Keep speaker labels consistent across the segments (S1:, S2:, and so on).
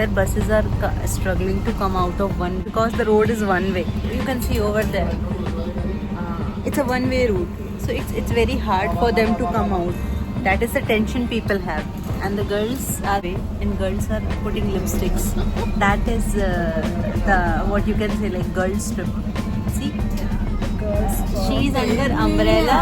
S1: where buses are struggling to come out of one because the road is one way. You can see over there. It's a one way route. So it's very hard for them to come out. That is the tension people have. And the girls are putting lipsticks. That is the what you can say, like girls trip. See, she is under umbrella.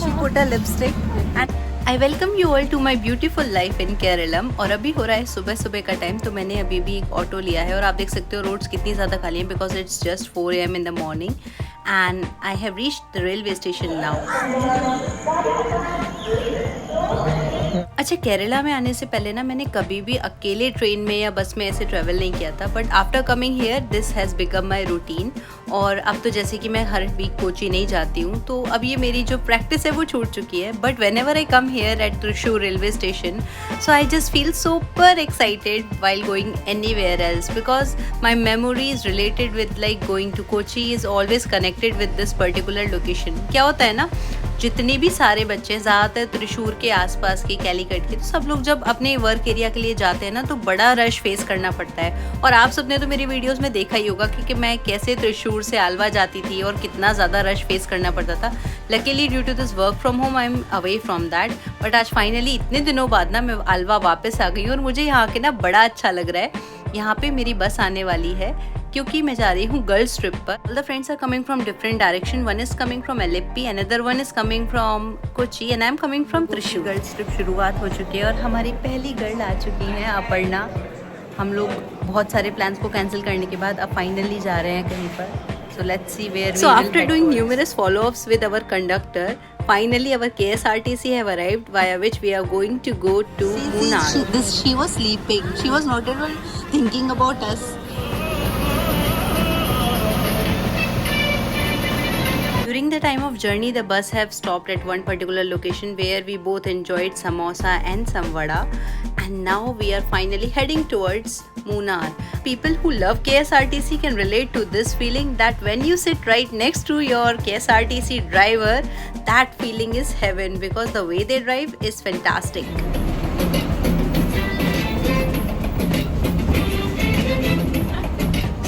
S1: She put a lipstick. And I welcome you all to my beautiful life in Kerala. और अभी हो रहा है सुबह सुबह का time, तो मैंने अभी भी एक ऑटो लिया है और आप देख सकते हो रोड्स कितनी ज़्यादा खाली हैं because it's just 4 AM in the morning and I have reached the railway station now. अच्छा, केरला में आने से पहले ना मैंने कभी भी अकेले ट्रेन में या बस में ऐसे ट्रैवल नहीं किया था, but after coming here this has become my routine. और अब तो जैसे कि मैं हर वीक कोची नहीं जाती हूँ, तो अब ये मेरी जो प्रैक्टिस है वो छूट चुकी है. But whenever I come here at Thrissur railway station, so I just feel super excited while going anywhere else because my memories related with like going to Kochi is always connected with this particular location. क्या होता है ना, जितने भी सारे बच्चे ज़्यादातर त्रिशूर के आसपास के, कैलीकट के, तो सब लोग जब अपने वर्क एरिया के लिए जाते हैं ना तो बड़ा रश फेस करना पड़ता है. और आप सबने तो मेरी वीडियोस में देखा ही होगा कि मैं कैसे त्रिशूर से आलवा जाती थी और कितना ज़्यादा रश फेस करना पड़ता था. Luckily due to this work from home I am away from that. But आज फाइनली इतने दिनों बाद ना मैं आलवा वापस आ गई हूँ और मुझे यहाँ के ना बड़ा अच्छा लग रहा है. यहाँ पे मेरी बस आने वाली है क्योंकि मैं जा रही हूँ गर्ल्स ट्रिप पर. All the friends are coming from different direction. One is coming from LFP, another one is coming from Kochi and I am coming from Thrissur. Girls trip शुरुआत हो चुकी है और हमारी पहली गर्ल आ चुकी है, अपर्णा. हम लोग बहुत सारे प्लान्स को कैंसिल करने के बाद अब फाइनली जा रहे हैं कहीं पर. So let's see where we will. So after doing numerous follow-ups with our conductor, finally our KSRTC have arrived, via which we are going to go to Munnar. She was sleeping. She was not even thinking about us. During the time of journey, the bus have stopped at one particular location where we both enjoyed samosa and some vada, and now we are finally heading towards Munnar. People who love KSRTC can relate to this feeling that when you sit right next to your KSRTC driver, that feeling is heaven because the way they drive is fantastic.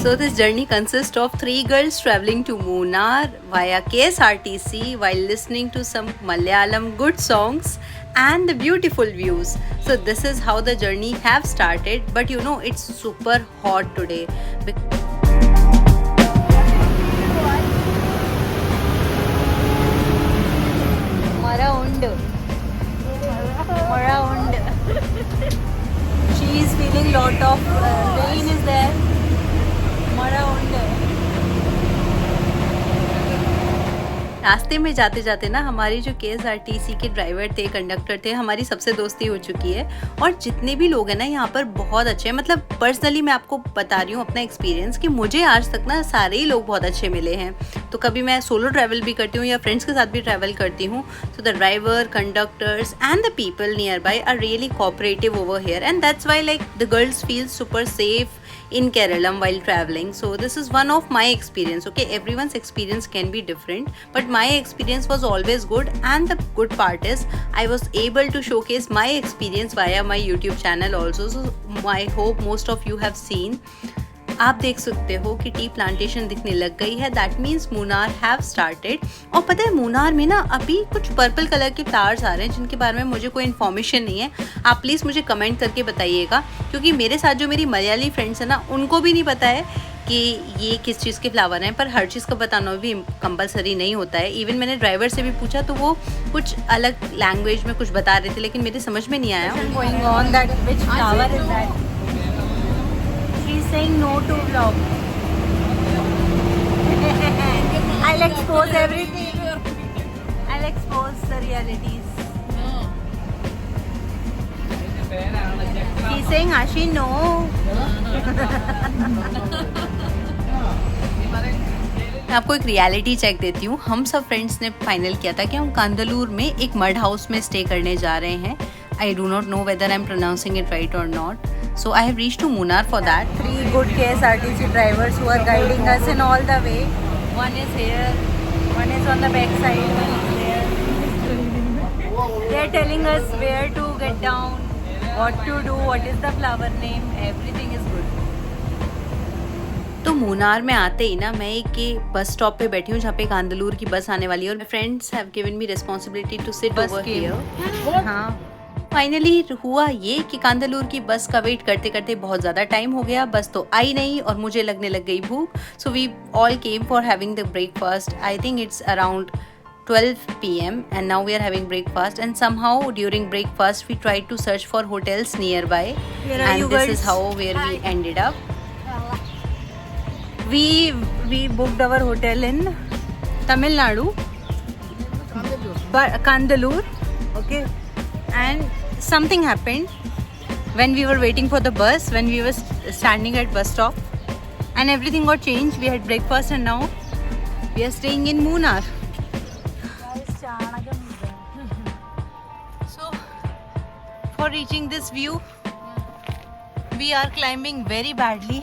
S1: So this journey consists of 3 girls traveling to Munnar via KSRTC while listening to some Malayalam good songs and the beautiful views. So this is how the journey have started, but you know it's super hot today. She is feeling lot of rain is there. रास्ते में जाते जाते ना हमारी जो KSRTC के driver थे, conductor थे, हमारी सबसे दोस्ती हो चुकी है. और जितने भी लोग हैं ना यहाँ पर बहुत अच्छे हैं. मतलब पर्सनली मैं आपको बता रही हूँ अपना एक्सपीरियंस कि मुझे आज तक ना सारे ही लोग बहुत अच्छे मिले हैं. तो कभी मैं सोलो ट्रैवल भी करती हूँ या फ्रेंड्स के साथ भी ट्रैवल करती हूँ, तो the driver, conductors and the people nearby are really cooperative over here and that's why like the girls feel super safe in Kerala while traveling. So this is one of my experience. Okay, everyone's experience can be different, but my experience was always good, and the good part is I was able to showcase my experience via my YouTube channel also. So I hope most of you have seen. आप देख सकते हो कि tea plantation दिखने लग गई है. That means Munnar have started. और पता है मुनार में ना अभी कुछ पर्पल कलर के फ्लावर्स आ रहे हैं जिनके बारे में मुझे कोई इन्फॉर्मेशन नहीं है. आप प्लीज़ मुझे कमेंट करके बताइएगा, क्योंकि मेरे साथ जो मेरी मलयाली फ्रेंड्स हैं ना उनको भी नहीं पता है कि ये किस चीज़ के फ्लावर हैं. पर हर चीज़ का बताना भी कंपलसरी नहीं होता है. इवन मैंने ड्राइवर से भी पूछा तो वो कुछ अलग लैंग्वेज में कुछ बता रहे थे, लेकिन मेरे समझ में नहीं आया. She's saying no to vlog. I'll expose everything. I'll expose the realities. She's saying Ashi no. मैं आपको एक रियलिटी चेक देती हूँ. हम सब फ्रेंड्स ने फाइनल किया था कि हम कांदलूर में एक मड हाउस में स्टे करने जा रहे हैं. I do not know whether I'm pronouncing it right or not. So I have reached to Munnar for that. 3 good KSRTC drivers who are guiding us in all the way. One is here, one is on the back side, one is there. They are telling us where to get down, what to do, what is the flower name, everything is good. तो मुनार में आते ही ना मैं एक bus stop पे बैठी हूँ जहाँ पे कांदलूर की बस आने वाली है और friends have given me responsibility to sit over here. हाँ, फाइनली हुआ ये कि कांदलूर की बस का वेट करते करते बहुत ज़्यादा टाइम हो गया, बस तो आई नहीं और मुझे लगने लग गई भूख। So we all came for having the breakfast. I think it's around 12 p.m. and now we are having breakfast, and somehow during breakfast we tried to search for hotels nearby, and this is how where we ended up. We booked our hotel in Tamil Nadu, Kandalur, okay, and something happened when we were waiting for the bus, when we were standing at bus stop, and everything got changed. We had breakfast and now we are staying in Munnar. So for reaching this view we are climbing very badly.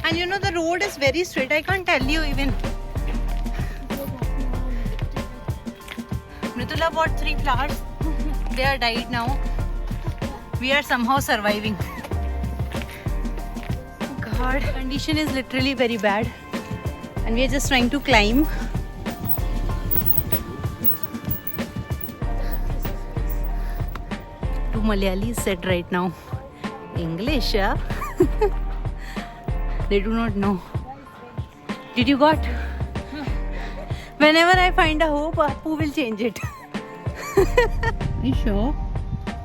S1: And you know the road is very straight. I can't tell you even. Mritula bought 3 flowers. They are died now. We are somehow surviving. God, condition is literally very bad. And we are just trying to climb. Two Malayalis said right now. English, yeah? They do not know. Did you got? Whenever I find a hope, Appu will change it. Are you sure?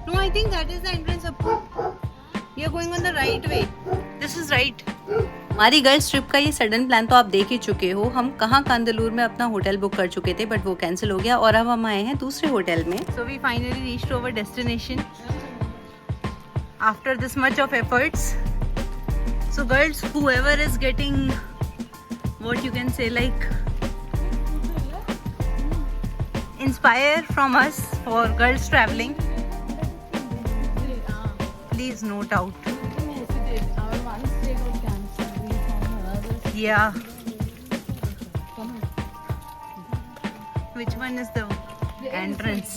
S1: No, I think that is the entrance, Appu. We are going on the right way. This is right. हमारी girls trip का ये sudden plan तो आप देख ही चुके हो। हम कहाँ कांदलूर में अपना होटल बुक कर चुके थे बट वो कैंसिल हो गया और अब हम आए हैं दूसरे होटल में। So we finally reached our destination after this much of efforts. So girls, whoever is getting what you can say like inspire from us for girls traveling, please note out. Yeah. Which one is the entrance?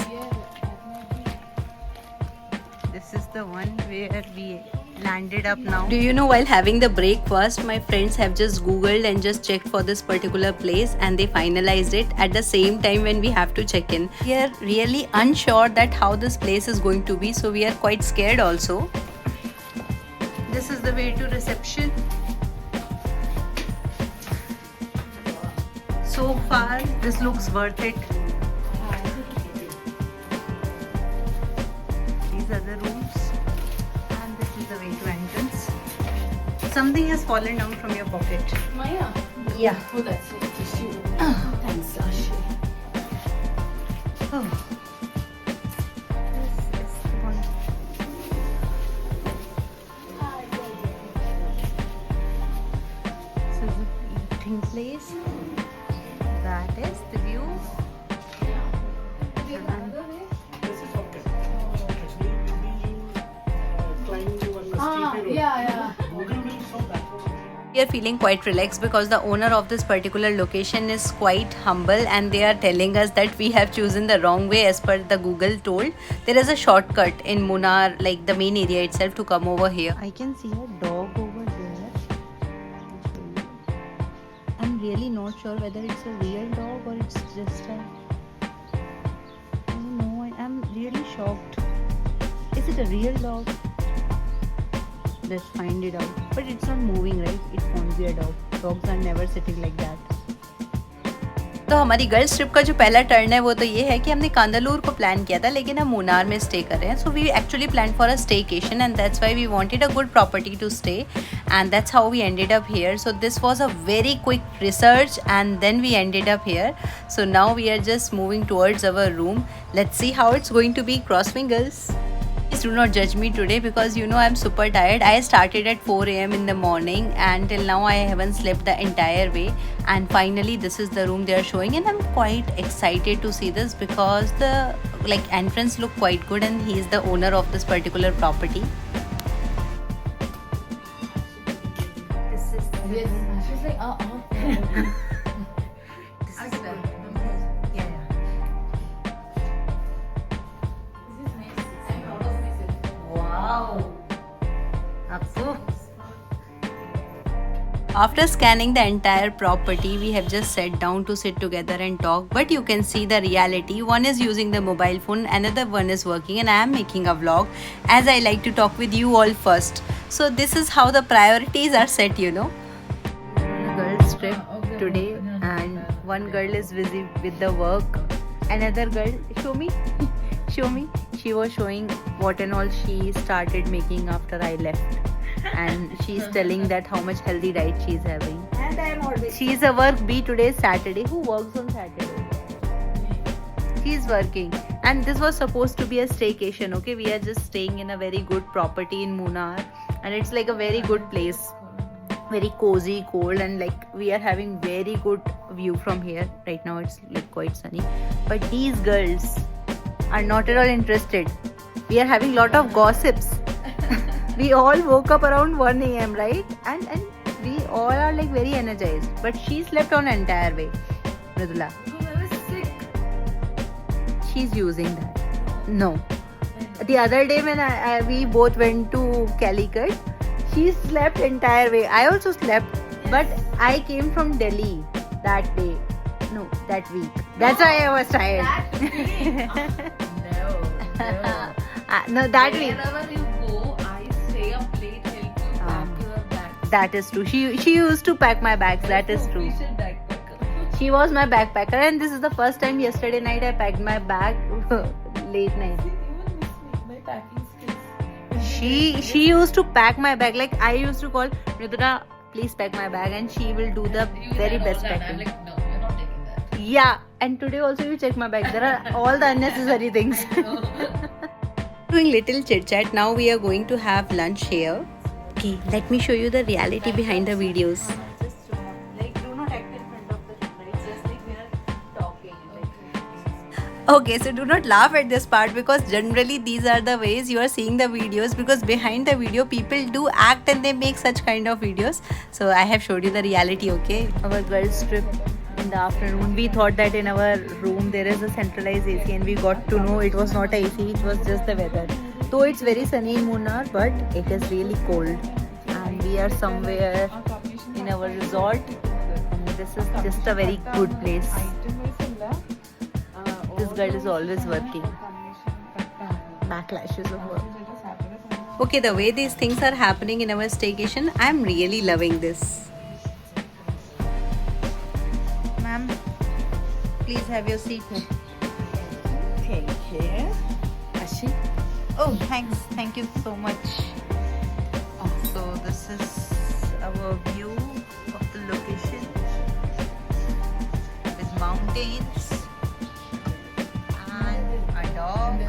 S1: This is the one where we landed up now. Do you know, while having the breakfast, my friends have just googled and just checked for this particular place and they finalized it at the same time when we have to check in. We are really unsure that how this place is going to be, so we are quite scared also. This is the way to reception. So far this looks worth it. These are the rooms and this is the way to entrance. Something has fallen down from your pocket.
S2: Maya?
S1: Yeah.
S2: Oh, that's it. Tissue. Thanks, Ashi.
S1: Oh. This is the one. This is the eating place. That is the view.
S2: Yeah.
S1: We are feeling quite relaxed because the owner of this particular location is quite humble and they are telling us that we have chosen the wrong way as per the Google told. There is a shortcut in Munnar, like the main area itself, to come over here. I can see a dog over there. I'm really not sure whether it's a real dog or it's just a... I don't know, I'm really shocked. Is it a real dog? Let's find it out. But it's not moving, right? It won't be a dog. Dogs are never sitting like that. तो हमारी girls trip का जो पहला turn है वो तो ये है कि हमने कांदलूर को प्लान किया था लेकिन हम मुनार में स्टे कर रहे हैं. So we actually plan for a staycation and that's why we wanted a good property to stay and that's how we ended up here. So this was a very quick research and then we ended up here. So now we are just moving towards our room. Let's see how it's going to be. Cross fingers. Please do not judge me today because you know I'm super tired. I started at 4 a.m. in the morning and till now I haven't slept the entire way, and finally this is the room they are showing and I'm quite excited to see this because the entrance look quite good and he is the owner of this particular property. This is
S2: Yes. She's like,
S1: wow. After scanning the entire property, we have just sat down to sit together and talk. But you can see the reality. One is using the mobile phone, another one is working, and I am making a vlog as I like to talk with you all first. So this is how the priorities are set, you know. Girls trip today, and one girl is busy with the work. Another girl, show me. Show me. She was showing what and all she started making after I left. And she's telling that how much healthy diet she's having.
S2: And I am always.
S1: She's a work bee. Today is Saturday. Who works on Saturday? She's working. And this was supposed to be a staycation, okay? We are just staying in a very good property in Munnar. And it's like a very good place. Very cozy, cold, and like we are having very good view from here. Right now it's like quite sunny. But these girls are not at all interested. We are having lot of gossips. We all woke up around 1 a.m. right? And we all are like very energized. But she slept on entire way. Mridula.
S2: Because I was sick.
S1: She's using that. No. The other day when we both went to Calicut, she slept entire way. I also slept, but I came from Delhi that day. No, that week. That's why I was tired.
S2: That week. No.
S1: No, that week.
S2: Wherever you go, I stay up late, help you pack your bags.
S1: That is true. She used to pack my bags. That is true.
S2: Official backpacker.
S1: She was my backpacker, and this is the first time yesterday night I packed my bag late night.
S2: You even miss me, my packing skills.
S1: She used to pack my bag. Like I used to call Mridula, please pack my bag, and she will do the
S2: You
S1: very
S2: said all
S1: best
S2: that. I'm
S1: packing.
S2: like, no, you're not taking that.
S1: Yeah, and today also you check my bag. There are all the unnecessary things. Doing little chit chat. Now we are going to have lunch here. Okay, let me show you the reality behind the videos. Just do not act in front of the camera. It's just like we are talking. Okay, so do not laugh at this part because generally these are the ways you are seeing the videos, because behind the video people do act and they make such kind of videos. So I have showed you the reality, okay? Our girls trip in the afternoon. We thought that in our room there is a centralized AC, and we got to know it was not AC, it was just the weather. Though it's very sunny in Munnar, but it is really cold. And we are somewhere in our resort. And this is just a very good place. This girl is always working. Backlashes of work. Okay, the way these things are happening in our staycation, I'm really loving this. Ma'am, please have your seat.
S2: Take care. Ashi.
S1: Oh, thanks. Thank you so much. So this is our view of the location with mountains and a dog.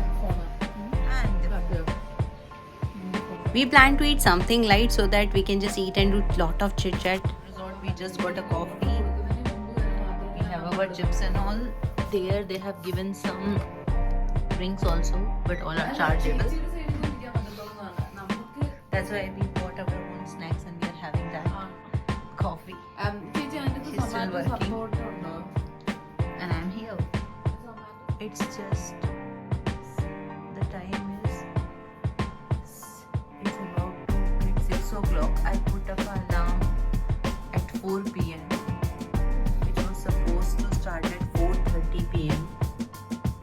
S1: We plan to eat something light so that we can just eat and do lot of chit chat. Resort, we just got a coffee. We have our chips and all. There they have given some drinks also, but all are chargeable. That's why we bought our own snacks and we are having that coffee. She's still working. And I'm here. It's just the time is it's about 6 o'clock. I put up an alarm at 4 p.m. It was supposed to start at 4:30 p.m.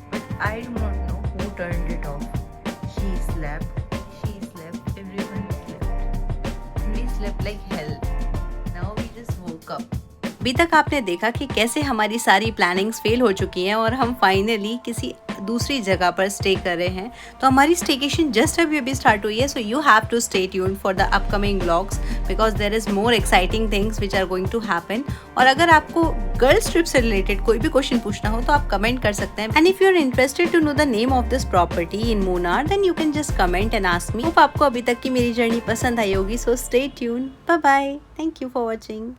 S1: But I do not know who turned it off. She slept, everyone slept. And we slept like hell. Now we just woke up. अभी तक आपने देखा कि कैसे हमारी सारी plannings fail हो चुकी हैं और हम फाइनली किसी दूसरी जगह पर स्टे कर रहे हैं. तो हमारी स्टेकेशन जस्ट अभी स्टार्ट हुई है. So you have to stay tuned for the upcoming vlogs because there is more exciting things which are going to happen. और अगर आपको गर्ल्स ट्रिप से रिलेटेड कोई भी क्वेश्चन पूछना हो तो आप कमेंट कर सकते हैं. And if you are interested to know the name of this property in Munnar then you can just comment and ask me. Hope आपको अभी तक की मेरी जर्नी पसंद आई होगी. So stay tuned. Bye bye. Thank you for watching.